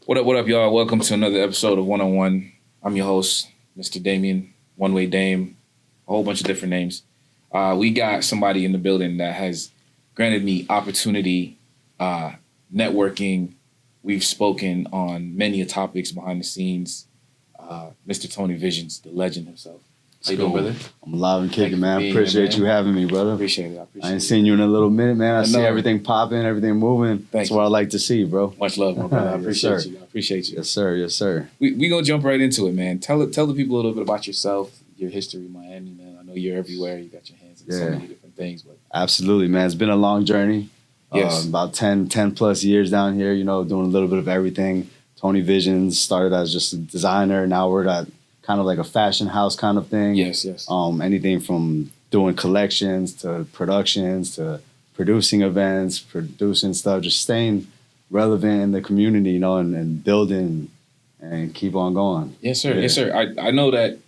What up, y'all? Welcome to another episode of One on One. I'm your host, Mr. Damien, One Way Dame, a whole bunch of different names. We got somebody in the building that has granted me opportunity, networking. We've spoken on many topics behind the scenes. Mr. Tony Visions, the legend himself. How you doing, brother? I'm alive and kicking, man. Appreciate you having me, brother. Appreciate it. I ain't seen you in a little minute, man. I see everything popping, everything moving. That's what I like to see, bro. Much love, my brother. I appreciate you. I appreciate you. Yes, sir. Yes, sir. We gonna jump right into it, man. Tell the people a little bit about yourself, your history in Miami, man. I know you're everywhere. You got your hands in so many different things. But absolutely, man. It's been a long journey. Yes. About 10 plus years down here, doing a little bit of everything. Tony Visions started as just a designer. Now we're at kind of like a fashion house kind of thing. Yes. Anything from doing collections to productions to producing events, producing stuff, just staying relevant in the community, and building and keep on going. Yes, sir. Yeah. Yes, sir. I know that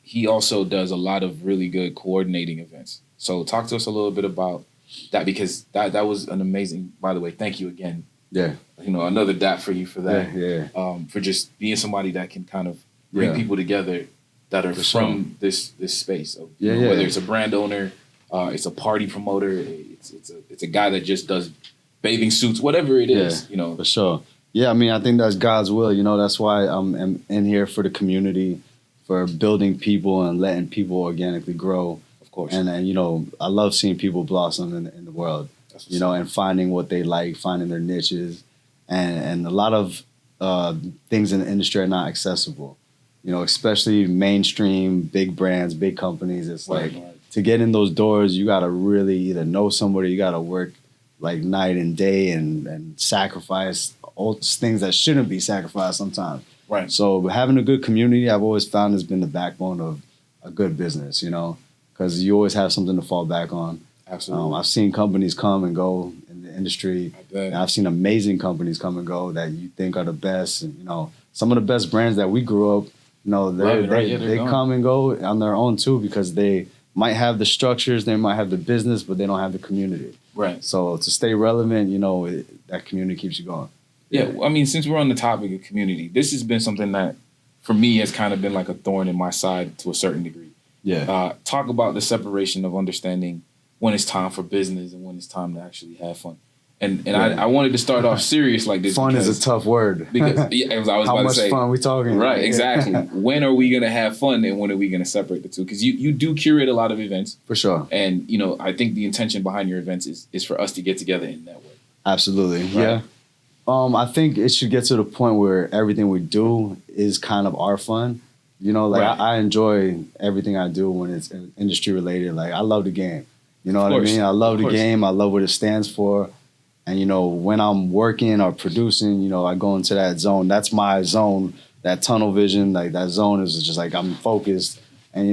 he also does a lot of really good coordinating events. So talk to us a little bit about that, because that was an amazing, by the way, thank you again. Yeah. Another dap for you for that. Yeah. For just being somebody that can kind of bring people together that are from this space. Of, whether it's a brand owner, it's a party promoter, it's a guy that just does bathing suits, whatever it is. For sure. Yeah, I think that's God's will. That's why I'm in here for the community, for building people and letting people organically grow. Of course. And I love seeing people blossom in the world. And finding what they like, finding their niches, and a lot of things in the industry are not accessible. Especially mainstream, big brands, big companies. It's to get in those doors, you got to really either know somebody, you got to work like night and day and sacrifice all things that shouldn't be sacrificed sometimes. Right. So having a good community, I've always found has been the backbone of a good business, because you always have something to fall back on. Absolutely. I've seen companies come and go in the industry. And I've seen amazing companies come and go that you think are the best. And, some of the best brands that we grew up, they come and go on their own too, because they might have the structures, they might have the business, but they don't have the community. Right. So to stay relevant, that community keeps you going. Yeah. Since we're on the topic of community, this has been something that for me has kind of been like a thorn in my side to a certain degree. Yeah. Talk about the separation of understanding when it's time for business and when it's time to actually have fun. And I wanted to start off serious like this. Fun is a tough word. Because I was How about much to say, fun are we talking? Right, exactly. When are we going to have fun and when are we going to separate the two? Because you do curate a lot of events. For sure. And, I think the intention behind your events is for us to get together and network. Absolutely. Right? Yeah. I think it should get to the point where everything we do is kind of our fun. Right. I enjoy everything I do when it's industry related. Like I love the game. You know what I mean? I love the game. I love what it stands for. And, when I'm working or producing, I go into that zone. That's my zone, that tunnel vision. Like that zone is just like I'm focused. And,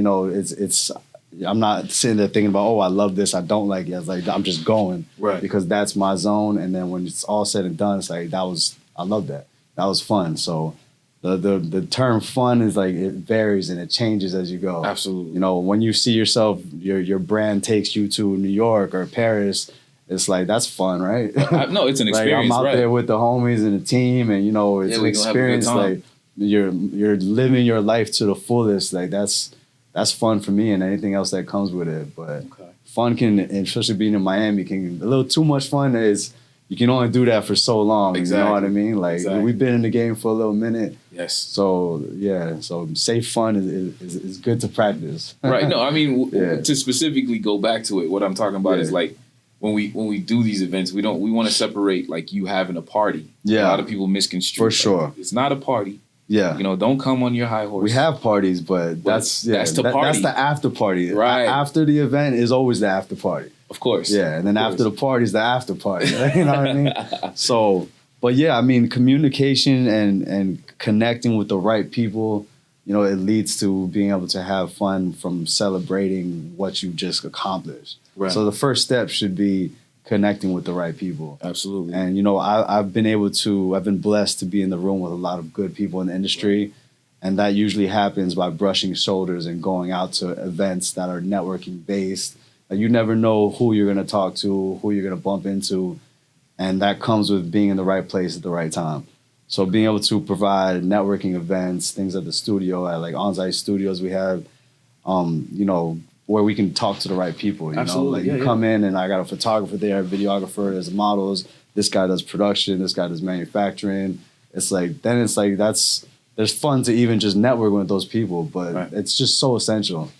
I'm not sitting there thinking about, I love this, I don't like it. It's like I'm just going. Right. Because that's my zone. And then when it's all said and done, it's like I love that. That was fun. So the term fun is like it varies and it changes as you go. Absolutely. When you see yourself, your brand takes you to New York or Paris, it's like, that's fun, right? No, it's an experience. Like I'm out there with the homies and the team, and it's an experience. Like you're living your life to the fullest. Like that's fun for me, and anything else that comes with it. But fun can, especially being in Miami, can a little too much fun is you can only do that for so long. Exactly. You know what I mean? Like we've been in the game for a little minute. Yes. So safe fun is good to practice. Right. No, to specifically go back to it, what I'm talking about is like, when we do these events, we want to separate like you having a party. Yeah. A lot of people misconstrue. For sure. Like, it's not a party. Yeah. Don't come on your high horse. We have parties, but that's the party. That's the after party. Right. After the event is always the after party. Of course. Yeah. And then after the party is the after party. You know what I mean? So, but yeah, communication and connecting with the right people, it leads to being able to have fun from celebrating what you just accomplished. Right. So the first step should be connecting with the right people. Absolutely. And, I've been blessed to be in the room with a lot of good people in the industry. Right. And that usually happens by brushing shoulders and going out to events that are networking based. You never know who you're going to talk to, who you're going to bump into. And that comes with being in the right place at the right time. So being able to provide networking events, things at the studio, at like on-site studios we have, you know, where we can talk to the right people. You Absolutely. know, like you come in and I got a photographer there, a videographer, there's models. This guy does production. This guy does manufacturing. It's like there's fun to even just network with those people, but it's just so essential.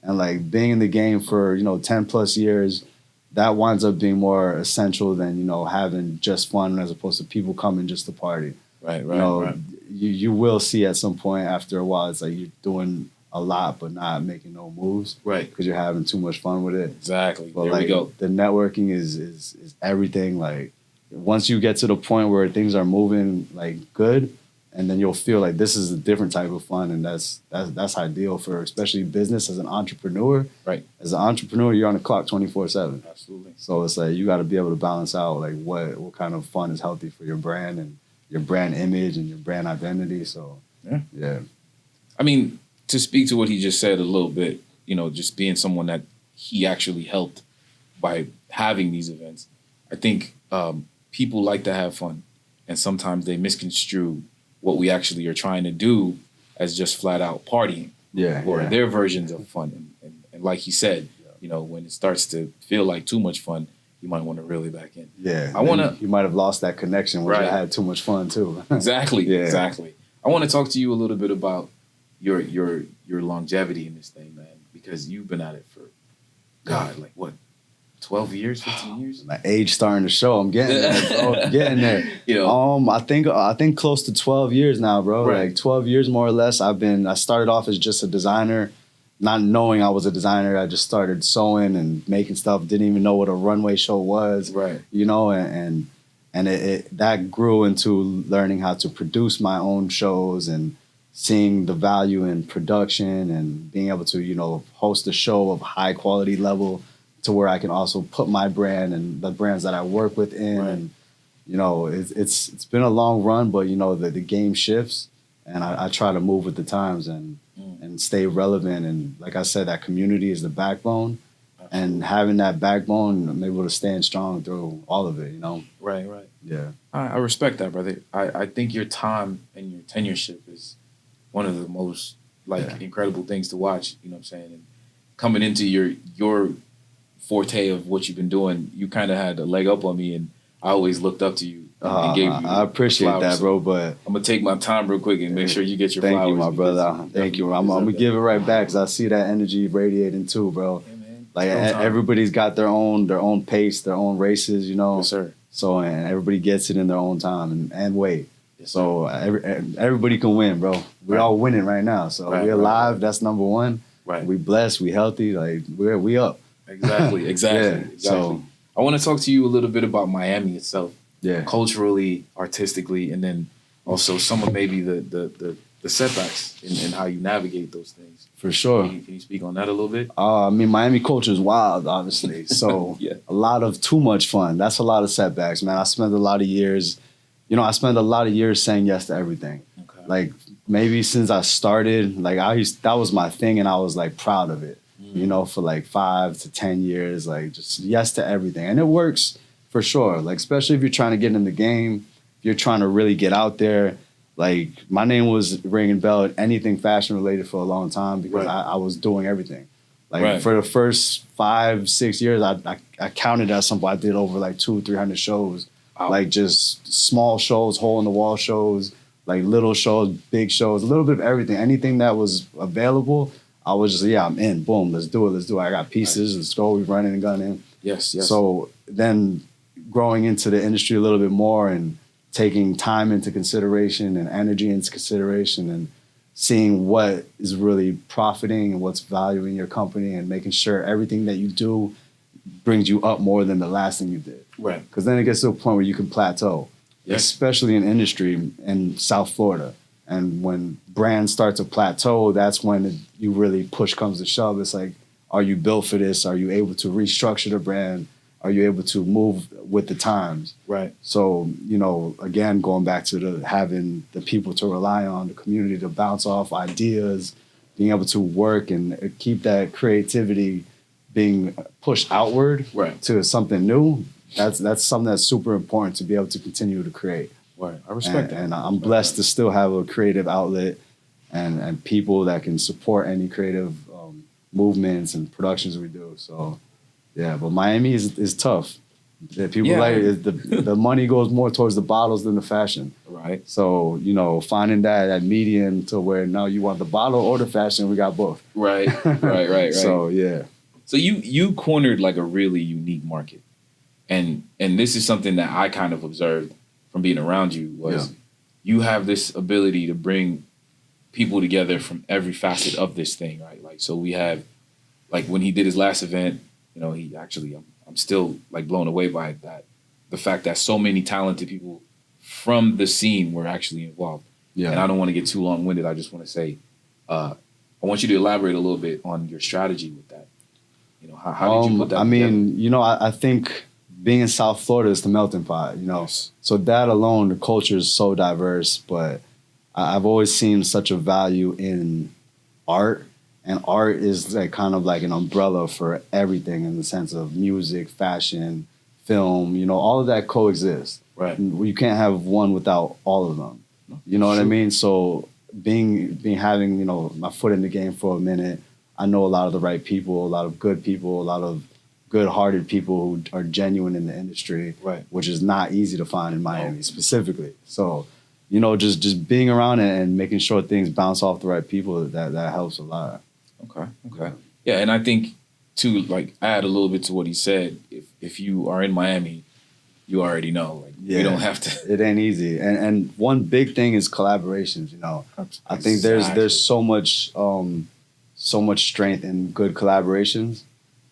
And like being in the game for 10 plus years, that winds up being more essential than having just fun as opposed to people coming just to party. Right. You will see at some point after a while, it's like you're doing a lot but not making no moves, right? Because you're having too much fun with it. Exactly. But there like, we go. The networking is everything. Like once you get to the point where things are moving like good, and then you'll feel like this is a different type of fun, and that's ideal for especially business as an entrepreneur. Right. As an entrepreneur, you're on the clock 24/7. Absolutely. So it's like you got to be able to balance out like what kind of fun is healthy for your brand and your brand image and your brand identity. So yeah. I mean, to speak to what he just said a little bit, just being someone that he actually helped by having these events, I think people like to have fun, and sometimes they misconstrue what we actually are trying to do as just flat out partying, or their versions of fun. And like he said, when it starts to feel like too much fun, you might want to reel it back in. Yeah, you might have lost that connection when you had too much fun too. Exactly. I want to talk to you a little bit about your longevity in this thing, man, because you've been at it for like what, 12 years, 15 years? My age starting to show. I'm getting there, bro. I'm getting there. I think close to 12 years now, bro. Right. Like 12 years more or less. I started off as just a designer, not knowing I was a designer. I just started sewing and making stuff. Didn't even know what a runway show was. Right. And that grew into learning how to produce my own shows and seeing the value in production and being able to, host a show of high quality level to where I can also put my brand and the brands that I work with in. Right. And, it's been a long run, but, the game shifts and I try to move with the times and stay relevant. And like I said, that community is the backbone. Absolutely. And having that backbone, I'm able to stand strong through all of it, Right. Yeah. I respect that, brother. I think your time and your tenureship is one of the most incredible things to watch, you know what I'm saying? And coming into your forte of what you've been doing, you kind of had a leg up on me, and I always looked up to you and gave you I appreciate flowers. that, bro, but I'm going to take my time real quick and make sure you get your flowers. flowers. Thank you, my brother. Thank you. I'm going to give it right back because I see that energy radiating too, bro. Yeah, man. Like everybody's got their own pace, their own races, Yes, sir. So, and everybody gets it in their own time and way. Yes, so everybody can win, bro. We're all winning right now. So we're alive. That's number one. Right. We blessed. We healthy. Like we up. Exactly. Exactly. So I want to talk to you a little bit about Miami itself. Yeah. Culturally, artistically, and then also some of maybe the setbacks in how you navigate those things. For sure. Can you speak on that a little bit? I mean, Miami culture is wild, obviously. So a lot of too much fun. That's a lot of setbacks, man. I spent a lot of years saying yes to everything. Okay. Like maybe since I started, like that was my thing, and I was like proud of it. For like 5 to 10 years, like just yes to everything, and it works for sure. Like especially if you're trying to get in the game, if you're trying to really get out there. Like my name was ringing bell at anything fashion related for a long time because I was doing everything. Like for the first 5-6 years, I counted at some point I did over like 200-300 shows. Wow. Like just small shows, hole in the wall shows, like little shows, big shows, a little bit of everything. Anything that was available, I was just I'm in. Boom, let's do it. I got pieces. Let's go. We running and gunning. Yes. So then growing into the industry a little bit more and taking time into consideration and energy into consideration and seeing what is really profiting and what's valuing your company and making sure everything that you do brings you up more than the last thing you did. Right. Because then it gets to a point where you can plateau, especially in industry in South Florida. And when brands start to plateau, that's when you really push comes to shove. It's like, are you built for this? Are you able to restructure the brand? Are you able to move with the times? Right. So, again, going back to having the people to rely on, the community to bounce off ideas, being able to work and keep that creativity being pushed outward to something new. That's something that's super important to be able to continue to create. Right. I respect that. And I'm blessed to still have a creative outlet and people that can support any creative movements and productions we do. So yeah, but Miami is tough. Yeah, people like it, the money goes more towards the bottles than the fashion. Right. So, you know, finding that median to where now you want the bottle or the fashion, we got both. Right. Right. So yeah. So you cornered like a really unique market. And this is something that I kind of observed from being around you was you have this ability to bring people together from every facet of this thing, right? Like, so we have, like when he did his last event, you know, he actually, I'm still like blown away by that. The fact that so many talented people from the scene were actually involved. Yeah. And I don't want to get too long-winded. I just want to say, I want you to elaborate a little bit on your strategy with that. You know, how did you put that together? mean, you know, I think being in South Florida is the melting pot, you know. Yes. So that alone, the culture is so diverse, but I've always seen such a value in art. And art is like kind of like an umbrella for everything in the sense of music, fashion, film, you know, all of that coexists. Right. You can't have one without all of them. You know what I mean? So having, you know, my foot in the game for a minute, I know a lot of the right people, a lot of good people, a lot of good-hearted people who are genuine in the industry, right, which is not easy to find in Miami specifically. So, you know, just being around it and making sure things bounce off the right people, that helps a lot. Okay. Yeah, and I think to like add a little bit to what he said, if you are in Miami, you already know. Like you don't have to. It ain't easy. And one big thing is collaborations, you know. I think there's so much strength in good collaborations.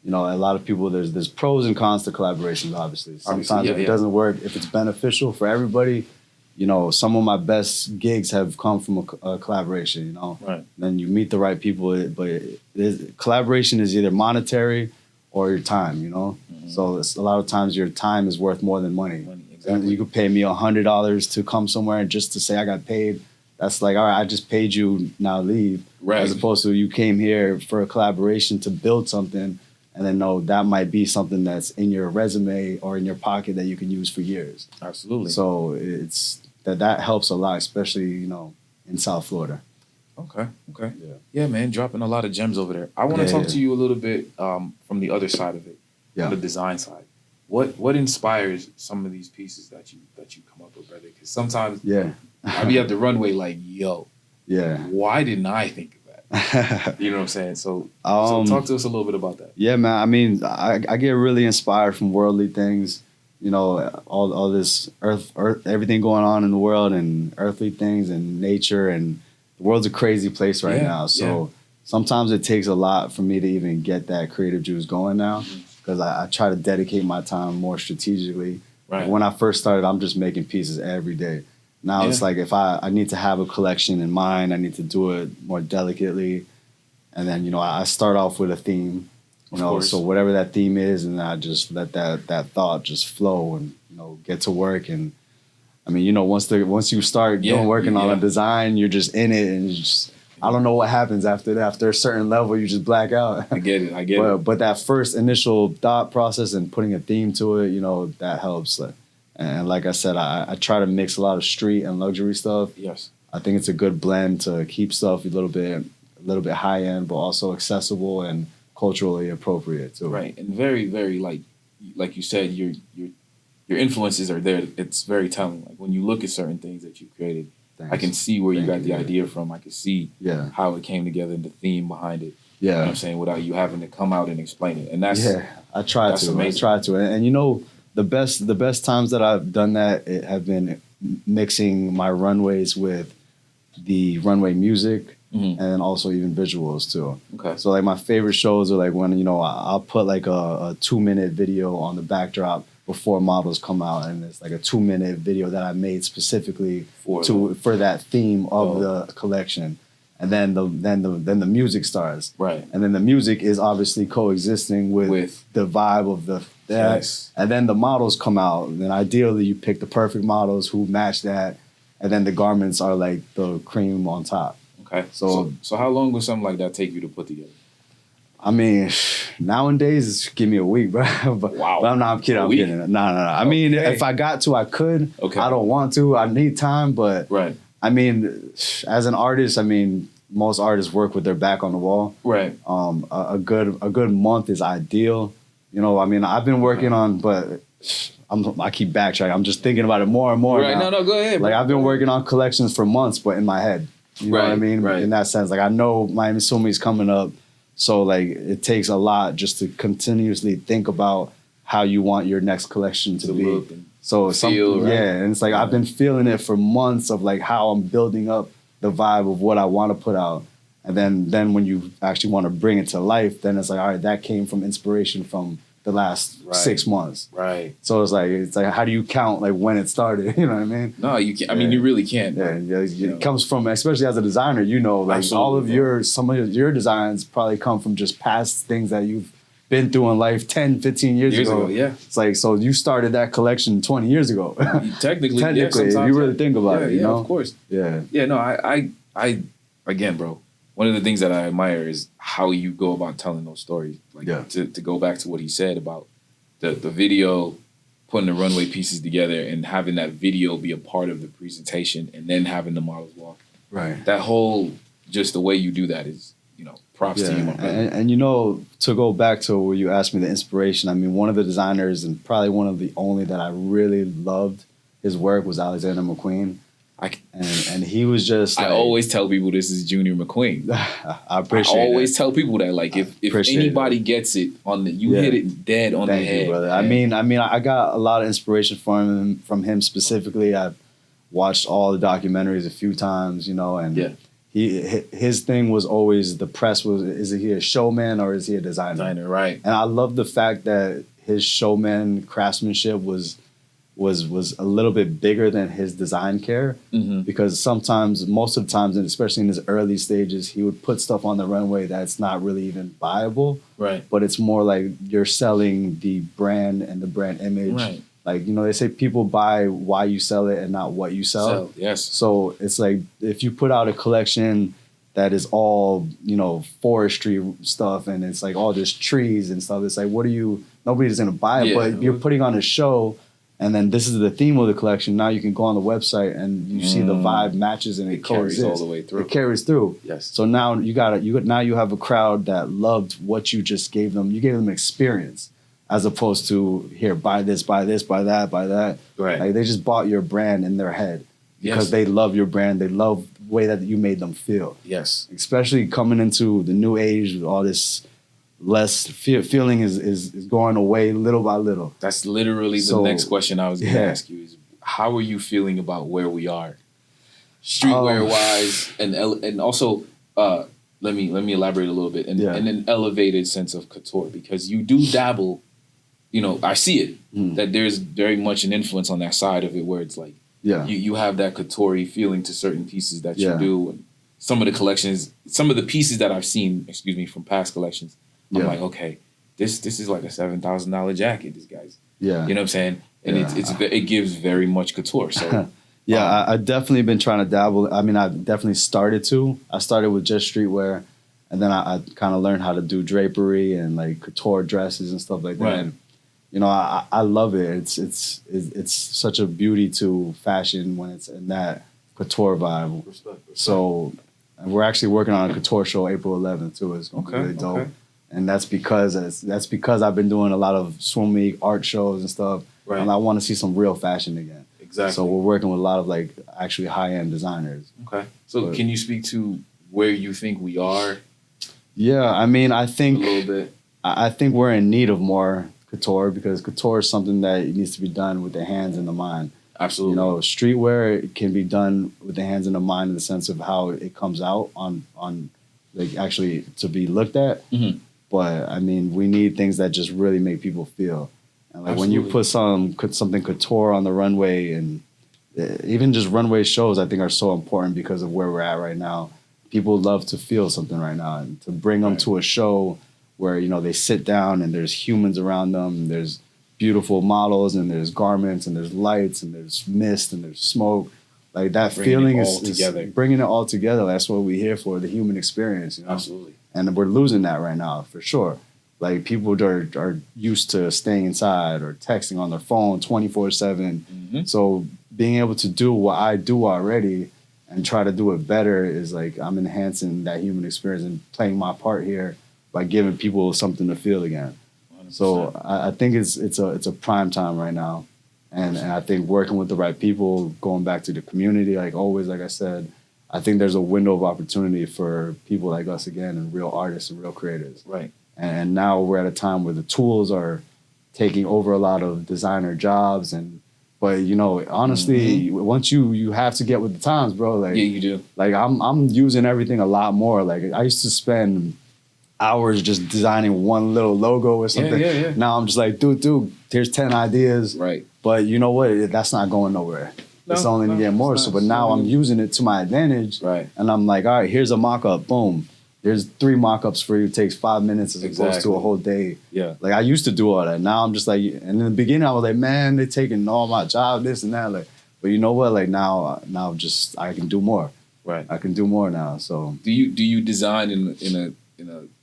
You know, a lot of people there's pros and cons to collaborations, obviously. Sometimes if it doesn't work, if it's beneficial for everybody, you know, some of my best gigs have come from a collaboration, you know. Right. Then you meet the right people, but collaboration is either monetary or your time, you know. Mm-hmm. So a lot of times your time is worth more than money. Exactly. And you could pay me $100 to come somewhere and just to say I got paid. That's like, all right, I just paid you, now leave. Right. As opposed to you came here for a collaboration to build something, and then that might be something that's in your resume or in your pocket that you can use for years. Absolutely. So it's that helps a lot, especially, you know, in South Florida. Okay. Yeah, man, dropping a lot of gems over there. I want to talk to you a little bit from the other side of it, on the design side. What inspires some of these pieces that you come up with, brother? Because sometimes I be at the runway like, yo, why didn't I think of that? You know what I'm saying? So talk to us a little bit about that. Yeah, man. I mean, I get really inspired from worldly things. You know, all this earth, everything going on in the world and earthly things and nature, and the world's a crazy place right now. So sometimes it takes a lot for me to even get that creative juice going now, because I try to dedicate my time more strategically. Right. Like when I first started, I'm just making pieces every day. Now it's like if I need to have a collection in mind, I need to do it more delicately. And then, you know, I start off with a theme. You know, so whatever that theme is, and I just let that thought just flow and, you know, get to work. And I mean, you know, once you start working on a design, you're just in it, and I don't know what happens after that. After a certain level, you just black out. I get it. But that first initial thought process and putting a theme to it, you know, that helps. And like I said, I try to mix a lot of street and luxury stuff. Yes. I think it's a good blend to keep stuff a little bit high end, but also accessible and culturally appropriate too. Right. And very, very like you said, your influences are there. It's very telling. Like when you look at certain things that you created, I can see where you got the idea from. I can see how it came together and the theme behind it. Yeah. You know what I'm saying? Without you having to come out and explain it. And that's I try to. And you know, the best times that I've done that have been mixing my runways with the runway music. Mm-hmm. And also even visuals too. Okay. So like my favorite shows are like when, you know, I'll put like a 2-minute video on the backdrop before models come out, and it's like a 2-minute video that I made specifically for that theme of the collection. And then the music starts. Right. And then the music is obviously coexisting with the vibe of that. Yes. And then the models come out, and then ideally you pick the perfect models who match that, and then the garments are like the cream on top. Okay. So how long would something like that take you to put together? I mean, nowadays, give me a week, bro. but, Wow. but I'm kidding. I'm kidding. No. I mean, Okay. if I got to, I could. Okay. I don't want to. I need time, but Right. I mean, as an artist, I mean, most artists work with their back on the wall. Right. A good month is ideal. You know, I mean, I've been working on, but I keep backtracking. I'm just thinking about it more and more. Right. Now. No, go ahead. Like bro. I've been working on collections for months, but in my head. You know what I mean? Right. In that sense, like I know Miami Sumi's coming up, so like it takes a lot just to continuously think about how you want your next collection to be. Look and So feel, right? yeah, and it's like I've been feeling it for months of like how I'm building up the vibe of what I want to put out, and then when you actually want to bring it to life, then it's like all right, that came from inspiration from the last 6 months. Right. So it's like how do you count like when it started? You know what I mean? No, you can't. I mean, you really can't. Yeah, it comes from, especially as a designer, you know, like Absolutely, some of your designs probably come from just past things that you've been through in life 10, 15 years ago. Yeah. It's like, so you started that collection 20 years ago. Technically, if you really think about it, you know? of course. Yeah. Yeah, no, I again, bro, one of the things that I admire is how you go about telling those stories. Like to go back to what he said about the video, putting the runway pieces together and having that video be a part of the presentation and then having the models walk. Right. That whole, just the way you do that is, props to you, my brother. And you know, to go back to where you asked me the inspiration, I mean, one of the designers and probably one of the only that I really loved his work was Alexander McQueen. And he was just like, I always tell people this is Junior McQueen. I appreciate it. I always tell people that, like, if anybody gets it on the, you hit it dead on the head. Thank you, brother. Man. I mean, I got a lot of inspiration from him specifically. I've watched all the documentaries a few times, you know, and his thing was always the press was, is he a showman or is he a designer? Right. And I love the fact that his showman craftsmanship was a little bit bigger than his design care, because most of the times, and especially in his early stages, he would put stuff on the runway that's not really even viable. Right. But it's more like you're selling the brand and the brand image. Right. Like, you know, they say people buy why you sell it and not what you sell. Yes. So it's like if you put out a collection that is all, you know, forestry stuff and it's like all just trees and stuff, it's like, nobody's going to buy it, but you're putting on a show. And then this is the theme of the collection. Now you can go on the website and you see the vibe matches and it carries all the way through. It carries through. Yes. So now you have a crowd that loved what you just gave them. You gave them experience, as opposed to here, buy this, buy that, buy that. Right. Like they just bought your brand in their head because they love your brand. They love the way that you made them feel. Yes. Especially coming into the new age with all this. Less feeling is going away little by little. That's literally the next question I was going to ask you is, how are you feeling about where we are, streetwear wise, and also let me elaborate a little bit, and an elevated sense of couture, because you do dabble. You know, I see it that there's very much an influence on that side of it, where it's like you have that couture feeling to certain pieces that you do, and some of the collections, some of the pieces that I've seen, from past collections. I'm like, okay, this is like a $7,000 jacket. This guy's, you know what I'm saying, and it gives very much couture. So I definitely been trying to dabble. I mean, I definitely started to. I started with just streetwear, and then I kind of learned how to do drapery and like couture dresses and stuff like that. Right. And, you know, I love it. It's such a beauty to fashion when it's in that couture vibe. Respect. So we're actually working on a couture show April 11th too. It's gonna be really dope. Okay. And that's because I've been doing a lot of swim meet art shows and stuff, and I want to see some real fashion again. Exactly. So we're working with a lot of like actually high end designers. Okay. So can you speak to where you think we are? Yeah, I mean, I think a little bit. I think we're in need of more couture, because couture is something that needs to be done with the hands and the mind. Absolutely. You know, streetwear can be done with the hands and the mind in the sense of how it comes out on like actually to be looked at. Mm-hmm. But I mean, we need things that just really make people feel. And like when you put something couture on the runway, and even just runway shows, I think are so important because of where we're at right now. People love to feel something right now, and to bring them to a show where, you know, they sit down and there's humans around them, and there's beautiful models, and there's garments, and there's lights, and there's mist, and there's smoke. Like that Bringing feeling it all is together. bringing it all together. That's what we're here for, the human experience, you know? Absolutely. And we're losing that right now, for sure. Like people are used to staying inside or texting on their phone 24/7. Mm-hmm. So being able to do what I do already and try to do it better is like I'm enhancing that human experience and playing my part here by giving people something to feel again. 100%. So I think it's a prime time right now. And I think working with the right people, going back to the community, like always, like I said, I think there's a window of opportunity for people like us again and real artists and real creators. Right. And now we're at a time where the tools are taking over a lot of designer jobs. But you know, honestly, once you have to get with the times, bro. Like Yeah, you do. Like I'm using everything a lot more. Like I used to spend hours just designing one little logo or something. Yeah. Now I'm just like, dude, here's 10 ideas. Right. But you know what? That's not going nowhere. It's only to get more. So, but now I'm using it to my advantage. Right. And I'm like, all right, here's a mock-up. Boom. There's 3 mock-ups for you. It takes 5 minutes as opposed to a whole day. Yeah. Like I used to do all that. Now I'm just like, and in the beginning I was like, man, they're taking all my job, this and that. Like, but you know what? Like now just I can do more. Right. I can do more now. So Do you design in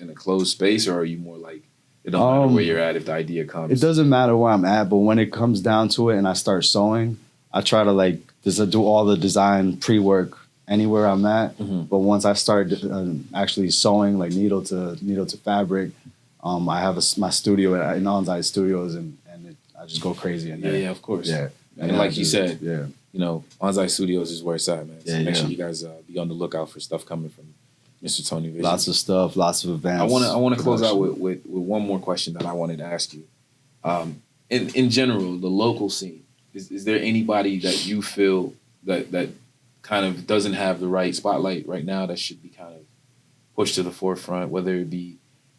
a closed space, or are you more like it don't matter where you're at if the idea comes? it doesn't matter where I'm at, but when it comes down to it and I start sewing, I try to like just do all the design pre-work anywhere I'm at. Mm-hmm. But once I start actually sewing, like needle to fabric, I have my studio in On-Site Studios, and I just go crazy in there. Yeah, of course. Yeah. And like you said, yeah, you know, On-Site Studios is where it's at, man. So Yeah, make yeah. sure you guys be on the lookout for stuff coming from Mr. Tony Vision. lots of stuff, lots of events. I want to close out production. with one more question that I wanted to ask you. In general, the local scene, is there anybody that you feel that kind of doesn't have the right spotlight right now that should be kind of pushed to the forefront, whether it be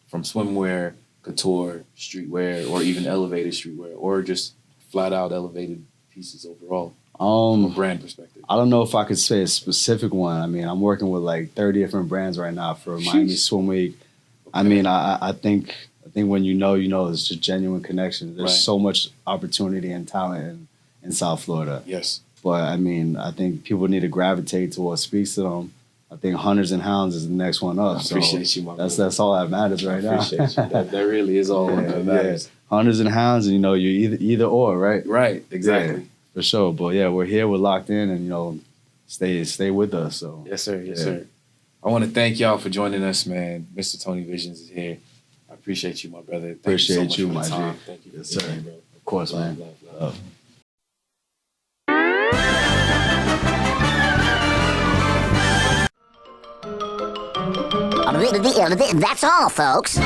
from swimwear, couture, streetwear, or even elevated streetwear, or just flat out elevated pieces overall from a brand perspective? I don't know if I could say a specific one. I mean, I'm working with like 30 different brands right now for Miami Swim Week. I mean, I think when you know, it's just genuine connection. There's Right. so much opportunity and talent in South Florida. Yes. But I mean, I think people need to gravitate to what speaks to them. I think Hunters and Hounds is the next one up. I appreciate you, my brother. That's all that matters right now. Appreciate you. That really is all that matters. Hunters and Hounds, and you know, you're either or, right? Right. Exactly. Yeah, for sure. But yeah, we're here, we're locked in, and you know, stay with us. So Yes, sir. Yes, Yeah. sir. I want to thank y'all for joining us, man. Mr. Tony Visions is here. I appreciate you, my brother. Thank Appreciate you, so you, much for my the G. time. Thank you. Yes, for sir. being here, bro. Of course, man. Love. That's all, folks.